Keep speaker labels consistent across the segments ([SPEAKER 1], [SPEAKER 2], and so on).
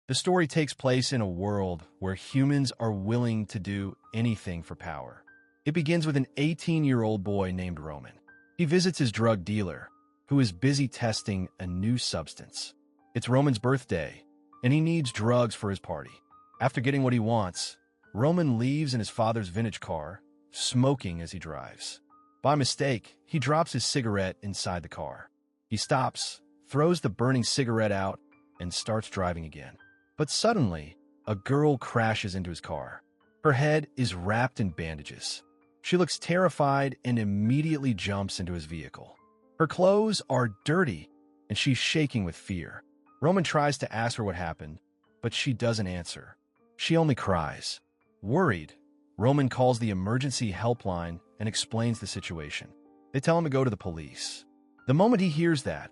[SPEAKER 1] The story takes place in a world where humans are willing to do anything for power. It begins with an 18-year-old boy named Roman. He visits his drug dealer, who is busy testing a new substance. It's Roman's birthday, and he needs drugs for his party. After getting what he wants, Roman leaves in his father's vintage car, smoking as he drives. By mistake, he drops his cigarette inside the car. He stops, throws the burning cigarette out, and starts driving again. But suddenly, a girl crashes into his car. Her head is wrapped in bandages. She looks terrified and immediately jumps into his vehicle. Her clothes are dirty, and she's shaking with fear. Roman tries to ask her what happened, but she doesn't answer. She only cries. Worried, Roman calls the emergency helpline and explains the situation. They tell him to go to the police. The moment he hears that,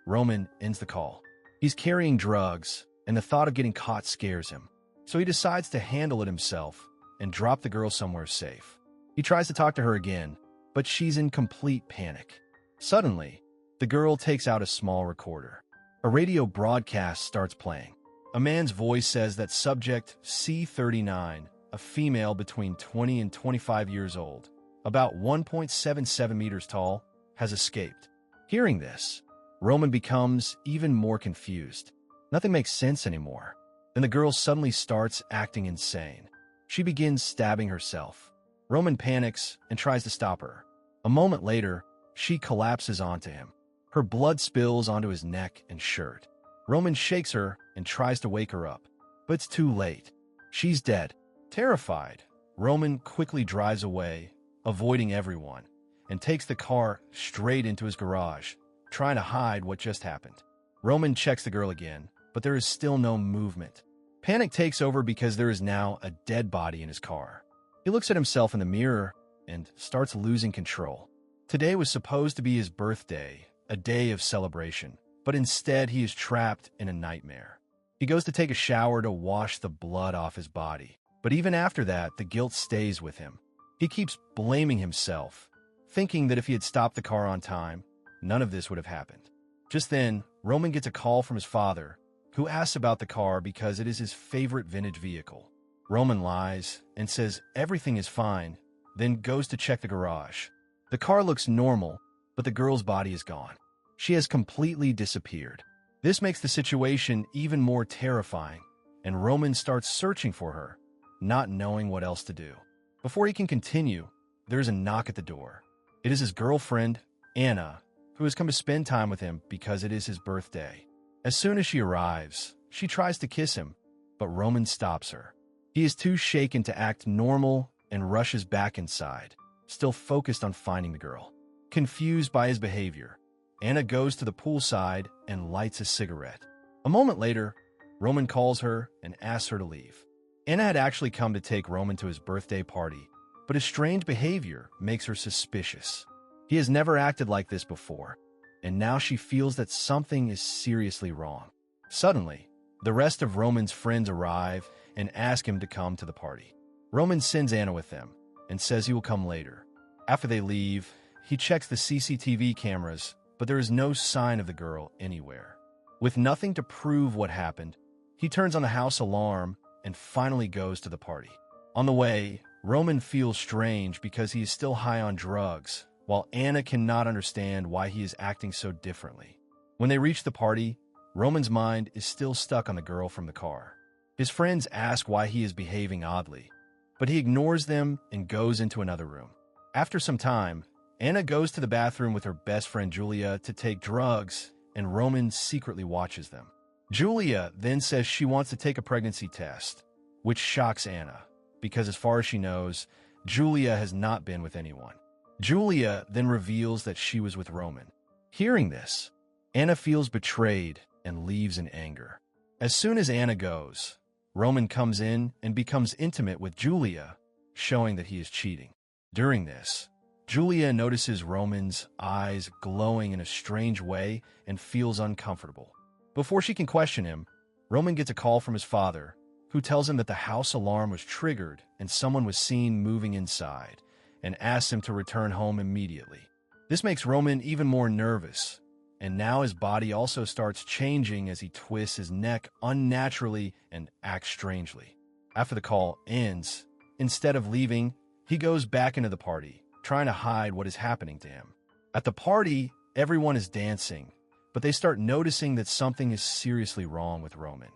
[SPEAKER 1] Roman ends the call. He's carrying drugs, and the thought of getting caught scares him. So he decides to handle it himself and drop the girl somewhere safe. He tries to talk to her again, but she's in complete panic. Suddenly, the girl takes out a small recorder. A radio broadcast starts playing. A man's voice says that subject C39, a female between 20 and 25 years old, about 1.77 meters tall, has escaped. Hearing this, Roman becomes even more confused. Nothing makes sense anymore. Then the girl suddenly starts acting insane. She begins stabbing herself. Roman panics and tries to stop her. A moment later, she collapses onto him. Her blood spills onto his neck and shirt. Roman shakes her and tries to wake her up, but it's too late. She's dead. Terrified, Roman quickly drives away, avoiding everyone, and takes the car straight into his garage, trying to hide what just happened. Roman checks the girl again, but there is still no movement. Panic takes over because there is now a dead body in his car. He looks at himself in the mirror and starts losing control. Today was supposed to be his birthday, a day of celebration, but instead he is trapped in a nightmare. He goes to take a shower to wash the blood off his body, but even after that, the guilt stays with him. He keeps blaming himself, thinking that if he had stopped the car on time, none of this would have happened. Just then, Roman gets a call from his father, who asks about the car because it is his favorite vintage vehicle. Roman lies and says everything is fine, then goes to check the garage. The car looks normal, but the girl's body is gone. She has completely disappeared. This makes the situation even more terrifying, and Roman starts searching for her, not knowing what else to do. Before he can continue, there is a knock at the door. It is his girlfriend, Anna, who has come to spend time with him because it is his birthday. As soon as she arrives, she tries to kiss him, but Roman stops her. He is too shaken to act normal and rushes back inside, still focused on finding the girl. Confused by his behavior, Anna goes to the poolside and lights a cigarette. A moment later, Roman calls her and asks her to leave. Anna had actually come to take Roman to his birthday party, but his strange behavior makes her suspicious. He has never acted like this before, and now she feels that something is seriously wrong. Suddenly, the rest of Roman's friends arrive and ask him to come to the party. Roman sends Anna with them and says he will come later. After they leave, he checks the CCTV cameras, but there is no sign of the girl anywhere. With nothing to prove what happened, he turns on the house alarm and finally goes to the party. On the way, Roman feels strange because he is still high on drugs, while Anna cannot understand why he is acting so differently. When they reach the party, Roman's mind is still stuck on the girl from the car. His friends ask why he is behaving oddly, but he ignores them and goes into another room. After some time, Anna goes to the bathroom with her best friend Julia to take drugs, and Roman secretly watches them. Julia then says she wants to take a pregnancy test, which shocks Anna, because as far as she knows, Julia has not been with anyone. Julia then reveals that she was with Roman. Hearing this, Anna feels betrayed and leaves in anger. As soon as Anna goes, Roman comes in and becomes intimate with Julia, showing that he is cheating. During this, Julia notices Roman's eyes glowing in a strange way and feels uncomfortable. Before she can question him, Roman gets a call from his father, who tells him that the house alarm was triggered and someone was seen moving inside, and asks him to return home immediately. This makes Roman even more nervous, and now his body also starts changing as he twists his neck unnaturally and acts strangely. After the call ends, instead of leaving, he goes back into the party, trying to hide what is happening to him. At the party, everyone is dancing, but they start noticing that something is seriously wrong with Roman.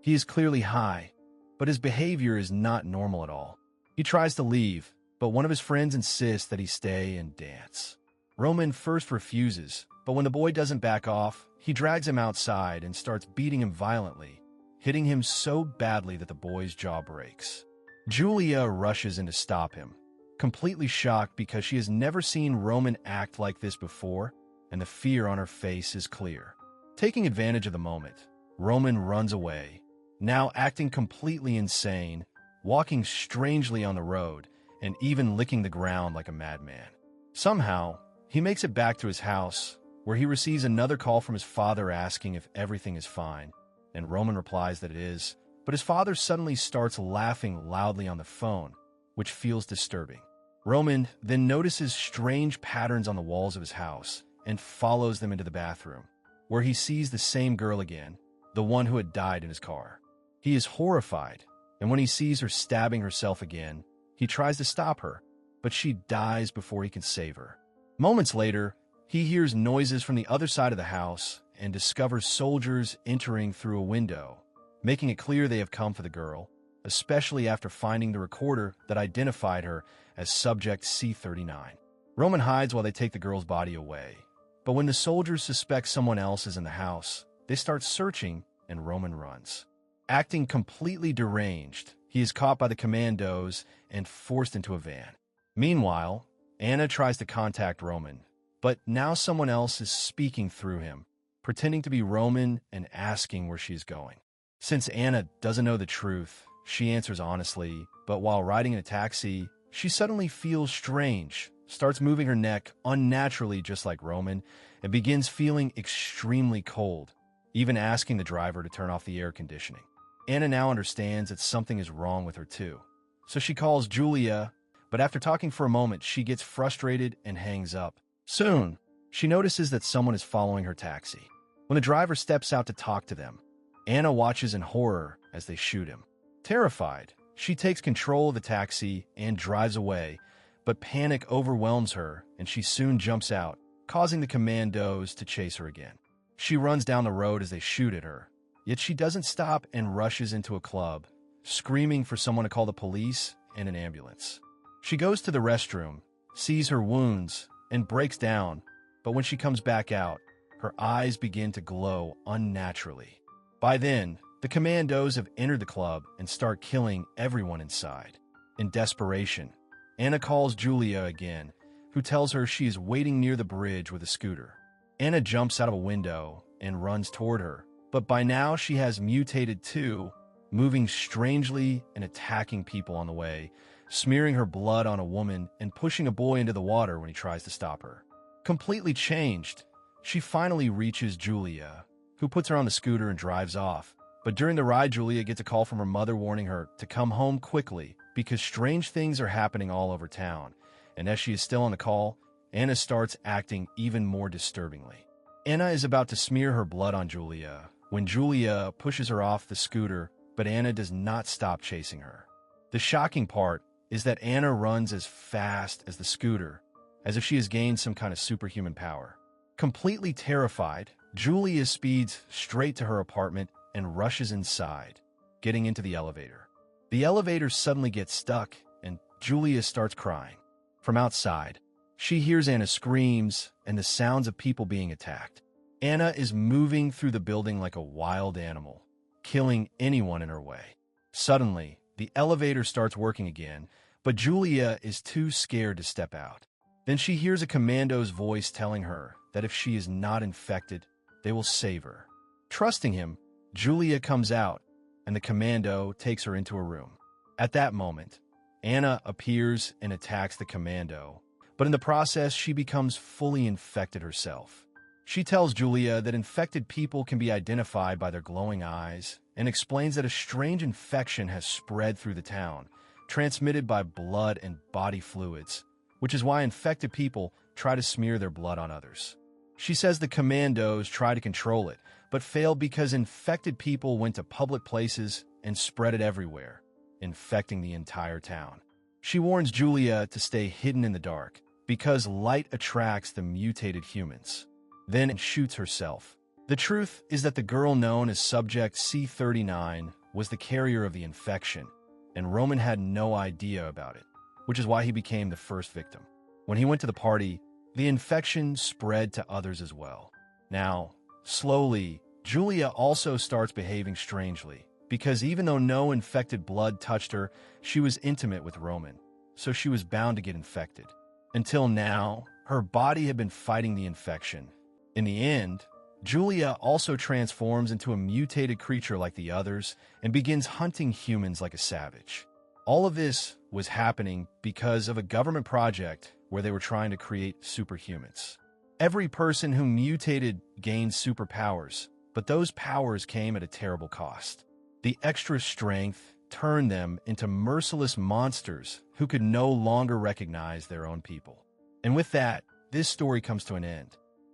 [SPEAKER 1] He is clearly high, but his behavior is not normal at all. He tries to leave, but one of his friends insists that he stay and dance. Roman first refuses, but when the boy doesn't back off, he drags him outside and starts beating him violently, hitting him so badly that the boy's jaw breaks. Julia rushes in to stop him, completely shocked because she has never seen Roman act like this before, and the fear on her face is clear. Taking advantage of the moment, Roman runs away, now acting completely insane, walking strangely on the road, and even licking the ground like a madman. Somehow, he makes it back to his house, where he receives another call from his father asking if everything is fine, and Roman replies that it is, but his father suddenly starts laughing loudly on the phone, which feels disturbing. Roman then notices strange patterns on the walls of his house and follows them into the bathroom, where he sees the same girl again, the one who had died in his car. He is horrified, and when he sees her stabbing herself again, he tries to stop her, but she dies before he can save her. Moments later, he hears noises from the other side of the house and discovers soldiers entering through a window, making it clear they have come for the girl, especially after finding the recorder that identified her as subject C-39. Roman hides while they take the girl's body away, but when the soldiers suspect someone else is in the house, they start searching and Roman runs. Acting completely deranged, he is caught by the commandos and forced into a van. Meanwhile, Anna tries to contact Roman, but now someone else is speaking through him, pretending to be Roman and asking where she's going. Since Anna doesn't know the truth, she answers honestly, but while riding in a taxi, she suddenly feels strange, starts moving her neck unnaturally just like Roman, and begins feeling extremely cold, even asking the driver to turn off the air conditioning. Anna now understands that something is wrong with her too, so she calls Julia, but after talking for a moment, she gets frustrated and hangs up. Soon, she notices that someone is following her taxi. When the driver steps out to talk to them, Anna watches in horror as they shoot him. Terrified, she takes control of the taxi and drives away, but panic overwhelms her and she soon jumps out, causing the commandos to chase her again. She runs down the road as they shoot at her, yet she doesn't stop and rushes into a club, screaming for someone to call the police and an ambulance. She goes to the restroom, sees her wounds, and breaks down, but when she comes back out, her eyes begin to glow unnaturally. By then, the commandos have entered the club and start killing everyone inside. In desperation, Anna calls Julia again, who tells her she is waiting near the bridge with a scooter. Anna jumps out of a window and runs toward her, but by now she has mutated too, moving strangely and attacking people on the way, smearing her blood on a woman and pushing a boy into the water when he tries to stop her. Completely changed, she finally reaches Julia, who puts her on the scooter and drives off. But during the ride, Julia gets a call from her mother warning her to come home quickly because strange things are happening all over town. And as she is still on the call, Anna starts acting even more disturbingly. Anna is about to smear her blood on Julia when Julia pushes her off the scooter, but Anna does not stop chasing her. The shocking part is that Anna runs as fast as the scooter, as if she has gained some kind of superhuman power. Completely terrified, Julia speeds straight to her apartment and rushes inside, getting into the elevator. The elevator suddenly gets stuck, and Julia starts crying. From outside, she hears Anna's screams and the sounds of people being attacked. Anna is moving through the building like a wild animal, killing anyone in her way. Suddenly, the elevator starts working again, but Julia is too scared to step out. Then she hears a commando's voice telling her that if she is not infected, they will save her. Trusting him, Julia comes out, and the commando takes her into a room. At that moment, Anna appears and attacks the commando, but in the process, she becomes fully infected herself. She tells Julia that infected people can be identified by their glowing eyes and explains that a strange infection has spread through the town, transmitted by blood and body fluids, which is why infected people try to smear their blood on others. She says the commandos tried to control it, but failed because infected people went to public places and spread it everywhere, infecting the entire town. She warns Julia to stay hidden in the dark, because light attracts the mutated humans, then shoots herself. The truth is that the girl known as Subject C-39 was the carrier of the infection, and Roman had no idea about it, which is why he became the first victim. When he went to the party, the infection spread to others as well. Now, slowly, Julia also starts behaving strangely, because even though no infected blood touched her, she was intimate with Roman, so she was bound to get infected. Until now, her body had been fighting the infection. In the end, Julia also transforms into a mutated creature like the others and begins hunting humans like a savage. All of this was happening because of a government project where they were trying to create superhumans. Every person who mutated gained superpowers, but those powers came at a terrible cost. The extra strength turned them into merciless monsters who could no longer recognize their own people. And with that, this story comes to an end.